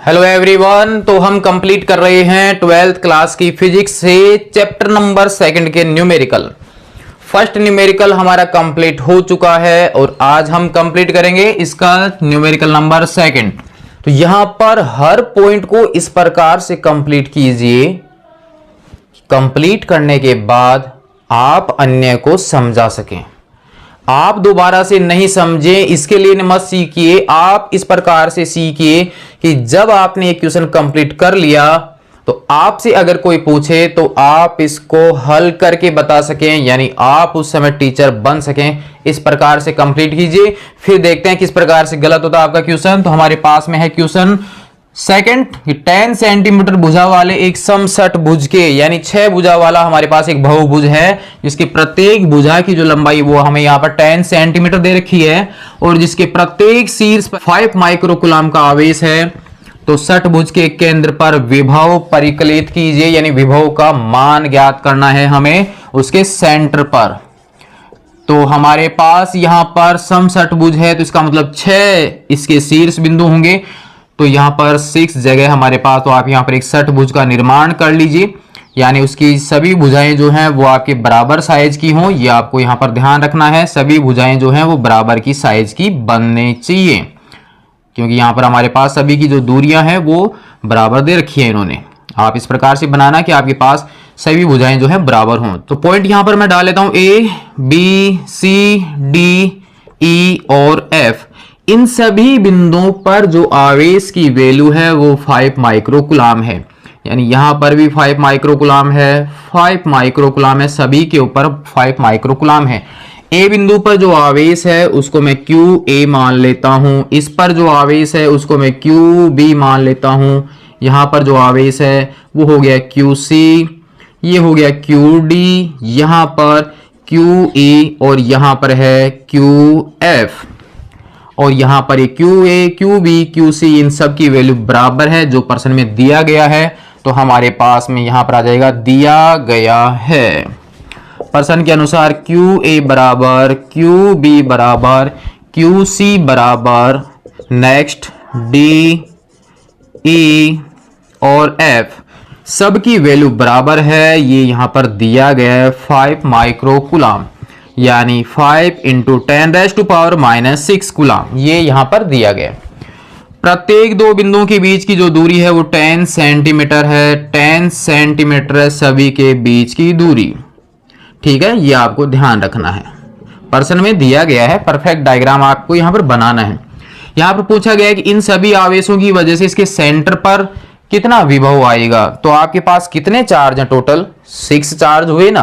Hello everyone. तो हम complete कर रहे हैं 12th क्लास की फिजिक्स से चैप्टर नंबर 2 के न्यूमेरिकल। फर्स्ट न्यूमेरिकल हमारा कंप्लीट हो चुका है और आज हम कंप्लीट करेंगे इसका न्यूमेरिकल नंबर 2। तो यहां पर हर पॉइंट को इस प्रकार से कंप्लीट कीजिए, कंप्लीट करने के बाद आप अन्य को समझा सकें। आप दोबारा से नहीं समझे इसके लिए मत सीखिए, आप इस प्रकार से सीखिए कि जब आपने एक क्वेश्चन कंप्लीट कर लिया तो आपसे अगर कोई पूछे तो आप इसको हल करके बता सकें, यानी आप उस समय टीचर बन सकें। इस प्रकार से कंप्लीट कीजिए, फिर देखते हैं किस प्रकार से गलत होता है आपका क्वेश्चन। तो हमारे पास में है क्वेश्चन सेकंड, 10 सेंटीमीटर भुजा वाले एक समषट भुज के, यानी 6 भुजा वाला हमारे पास एक बहुभुज है जिसके प्रत्येक भुजा की जो लंबाई वो हमें यहाँ पर 10 सेंटीमीटर दे रखी है और जिसके प्रत्येक शीर्ष पर 5 माइक्रोकूलम का आवेश है। तो षटभुज के केंद्र पर विभव परिकलित कीजिए, यानी विभव का मान ज्ञात करना है हमें उसके सेंटर पर। तो हमारे पास यहां पर समषटभुज है तो इसका मतलब 6 इसके शीर्ष बिंदु होंगे, तो यहां पर 6 जगह हमारे पास। तो आप यहां पर एक षटभुज का निर्माण कर लीजिए, यानी उसकी सभी भुजाएं जो हैं वो आपके बराबर साइज की हों। ये आपको यहां पर ध्यान रखना है, सभी भुजाएं जो हैं वो बराबर की साइज की बननी चाहिए, क्योंकि यहां पर हमारे पास सभी की जो दूरियां हैं वो बराबर दे रखी है इन्होंने। आप इस प्रकार से बनाना कि आपके पास सभी भुजाएं जो है बराबर हों। तो पॉइंट यहां पर मैं डाल लेता हूं, A B C D E और एफ। इन सभी बिंदुओं पर जो आवेश की वैल्यू है वो 5 माइक्रोकूलम है, यानी यहां पर भी 5 माइक्रोकूलम है, 5 माइक्रोकूलम है, सभी के ऊपर 5 माइक्रोकूलम है। ए बिंदु पर जो आवेश है उसको मैं क्यू ए मान लेता हूं, इस पर जो आवेश है उसको मैं क्यू बी मान लेता हूं, यहां पर जो आवेश है वो हो गया क्यू सी, ये हो गया क्यू डी, यहां पर क्यू ई और यहां पर है क्यू एफ, और यहां पर ये Q A Q B Q C इन सब की वैल्यू बराबर है जो प्रश्न में दिया गया है। तो हमारे पास में यहां पर आ जाएगा दिया गया है प्रश्न के अनुसार क्यू ए बराबर क्यू बी बराबर क्यू सी बराबर नेक्स्ट डी ई और एफ सबकी वैल्यू बराबर है। ये यहां पर दिया गया है 5 माइक्रोकूलम, यानी 5 × 10⁻⁻⁶ कूलम, ये यहां पर दिया गया। प्रत्येक दो बिंदुओं के बीच की जो दूरी है वो 10 सेंटीमीटर है, 10 सेंटीमीटर है सभी के बीच की दूरी। ठीक है, ये आपको ध्यान रखना है, प्रश्न में दिया गया है, परफेक्ट डायग्राम आपको यहां पर बनाना है। यहां पर पूछा गया है कि इन सभी आवेशों की वजह से इसके सेंटर पर कितना विभव आएगा। तो आपके पास कितने चार्ज हैं टोटल? 6 चार्ज हुए ना।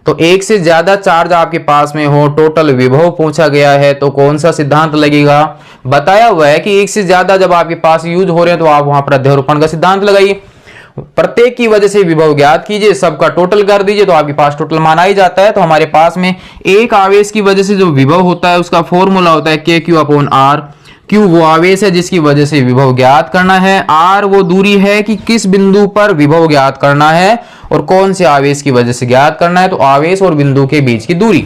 तो एक से ज्यादा चार्ज आपके पास में हो, टोटल विभव पूछा गया है, तो कौन सा सिद्धांत लगेगा? बताया हुआ है कि एक से ज्यादा जब आपके पास यूज हो रहे हैं तो आप वहां पर अध्यारोपण का सिद्धांत लगाइए, प्रत्येक की वजह से विभव ज्ञात कीजिए, सबका टोटल कर दीजिए तो आपके पास टोटल मान आ ही जाता है। तो हमारे पास में एक आवेश की वजह से जो विभव होता है उसका फॉर्मूला होता है KQ/R। Q वो आवेश है जिसकी वजह से विभव ज्ञात करना है, R वो दूरी है कि किस बिंदु पर विभव ज्ञात करना है और कौन से आवेश की वजह से ज्ञात करना है, तो आवेश और बिंदु के बीच की दूरी।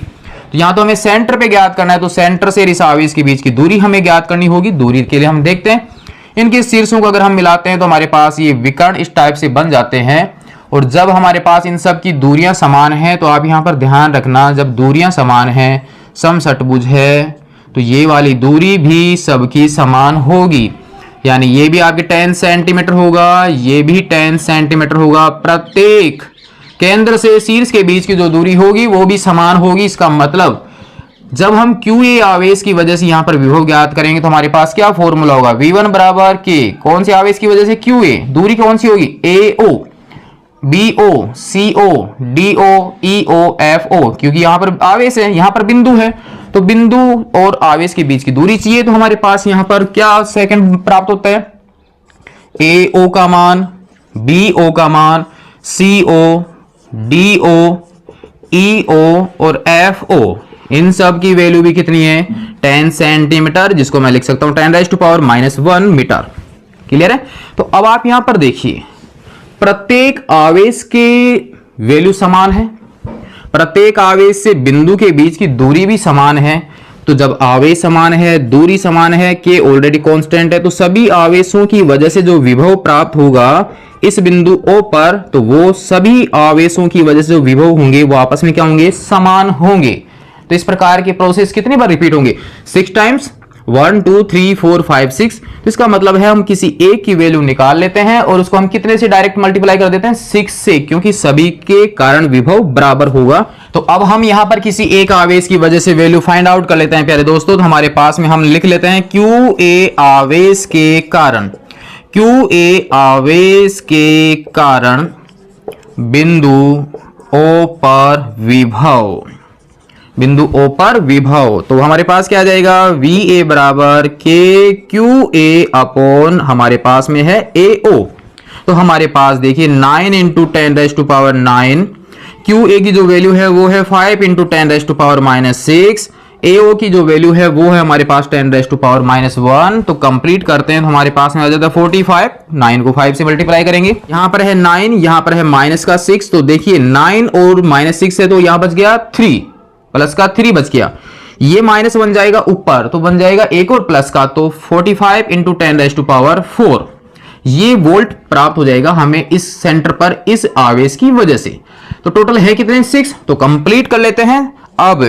तो यहां तो हमें सेंटर पे ज्ञात करना है, तो सेंटर से इस आवेश के बीच की दूरी हमें ज्ञात करनी होगी। दूरी के लिए हम देखते हैं इनके शीर्षों को अगर हम मिलाते हैं तो हमारे पास ये विकर्ण इस टाइप से बन जाते हैं, और जब हमारे पास इन सब की दूरियां समान हैं तो आप यहां पर ध्यान रखना, जब दूरियां समान हैं, समषटभुज है, तो ये वाली दूरी भी सबकी समान होगी, यानी ये भी आपके 10 सेंटीमीटर होगा, ये भी 10 सेंटीमीटर होगा। प्रत्येक केंद्र से शीर्ष के बीच की जो दूरी होगी वो भी समान होगी। इसका मतलब जब हम क्यू ए आवेश की वजह से यहां पर विभव ज्ञात करेंगे तो हमारे पास क्या फॉर्मूला होगा? V1 बराबर K, कौन से आवेश की वजह से? क्यू ए, दूरी कौन सी होगी? AO, BO, CO, DO, EO, FO, क्योंकि यहां पर आवेश है, यहां पर बिंदु है, तो बिंदु और आवेश के बीच की दूरी चाहिए। तो हमारे पास यहां पर क्या सेकंड प्राप्त होता है? AO का मान, BO का मान, CO, DO, EO और FO इन सब की वैल्यू भी कितनी है? 10 सेंटीमीटर, जिसको मैं लिख सकता हूं 10⁻⁻⁻1 मीटर। क्लियर है? तो अब आप यहां पर देखिए, प्रत्येक आवेश के वैल्यू समान है, प्रत्येक आवेश से बिंदु के बीच की दूरी भी समान है, तो जब आवेश समान है, दूरी समान है, के ऑलरेडी कांस्टेंट है, तो सभी आवेशों की वजह से जो विभव प्राप्त होगा इस बिंदु O पर, तो वो सभी आवेशों की वजह से जो विभव होंगे वो आपस में क्या होंगे, समान होंगे। तो इस प्रकार के प्रोसेस कितनी बार रिपीट होंगे, 6 टाइम्स, 1 2 3 4 5 6। तो इसका मतलब है हम किसी एक की वैल्यू निकाल लेते हैं और उसको हम कितने से डायरेक्ट मल्टीप्लाई कर देते हैं, 6 से, क्योंकि सभी के कारण विभव बराबर होगा। तो अब हम यहां पर किसी एक आवेश की वजह से वैल्यू फाइंड आउट कर लेते हैं प्यारे दोस्तों। तो हमारे पास में हम लिख लेते हैं QA आवेश के कारण, QA आवेश के कारण बिंदु O पर विभव, बिंदु O पर विभव। तो हमारे पास क्या आ जाएगा, VA बराबर KQA अपॉन हमारे पास में है AO। तो हमारे पास देखिए 9 इंटू 10⁻⁹, QA की जो वैल्यू है वो है 5 इंटू 10⁻⁻6, AO की जो वैल्यू है वो है हमारे पास 10⁻⁻1। तो कंप्लीट करते हैं तो हमारे पास में आ जाता है 45, 9 को 5 से मल्टीप्लाई करेंगे, यहां पर है 9, यहां पर है माइनस का 6, तो देखिए 9 और -6 है तो यहां बच गया 3, प्लस का 3 बच गया, ये माइनस बन जाएगा ऊपर, तो बन जाएगा एक और प्लस का, तो 45 इंटू 10⁻⁴ ये वोल्ट प्राप्त हो जाएगा हमें इस सेंटर पर इस आवेश की वजह से। तो टोटल है कितने, 6। तो कंप्लीट कर लेते हैं। अब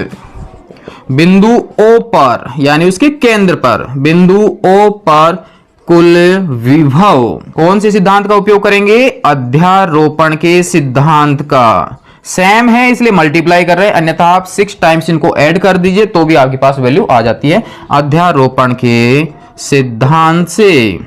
बिंदु O पर यानी उसके केंद्र पर, बिंदु O पर कुल विभव कौन से सिद्धांत का उपयोग करेंगे, अध्यारोपण के सिद्धांत का। सेम है इसलिए मल्टीप्लाई कर रहे हैं, अन्यथा आप 6 टाइम्स इनको ऐड कर दीजिए तो भी आपके पास वैल्यू आ जाती है अध्यारोपण के सिद्धांत से।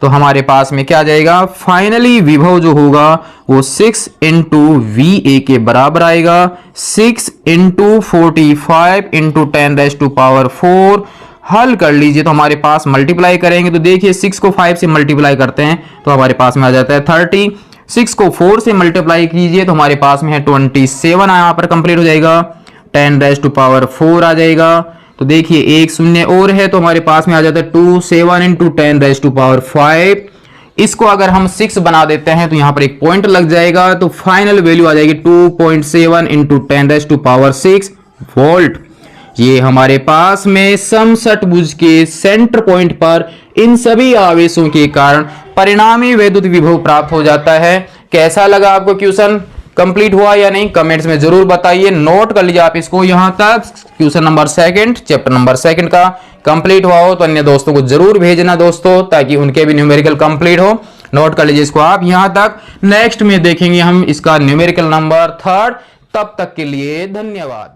तो हमारे पास में क्या आ जाएगा, फाइनली विभव जो होगा वो 6 इंटू VA के बराबर आएगा, 6 इंटू 45 इंटू 10⁻⁴। हल कर लीजिए तो हमारे पास मल्टीप्लाई करेंगे तो देखिए 6 को 5 से मल्टीप्लाई करते हैं तो हमारे पास में आ जाता है 30, 6 को 4 से मल्टीप्लाई कीजिए तो हमारे पास में है 27, यहां पर कंप्लीट हो जाएगा, 10⁻⁴ आ जाएगा। तो देखिए एक शून्य और है तो हमारे पास में आ जाता है 27 इंटू 10⁵। इसको अगर हम 6 बना देते हैं तो यहां पर एक पॉइंट लग जाएगा, तो फाइनल वैल्यू आ जाएगी 2.7 इंटू 10⁻⁶ वोल्ट। ये हमारे पास में समषटभुज के सेंटर पॉइंट पर इन सभी आवेशों के कारण परिणामी वैद्युत विभव प्राप्त हो जाता है। कैसा लगा आपको क्वेश्चन, कंप्लीट हुआ या नहीं, कमेंट्स में जरूर बताइए। नोट कर लीजिए आप इसको, यहां तक क्वेश्चन नंबर 2 चैप्टर नंबर 2 का कंप्लीट हुआ हो तो अन्य दोस्तों को जरूर भेजना दोस्तों, ताकि उनके भी न्यूमेरिकल कंप्लीट हो। नोट कर लीजिए इसको आप यहां तक। नेक्स्ट में देखेंगे हम इसका न्यूमेरिकल नंबर 3। तब तक के लिए धन्यवाद।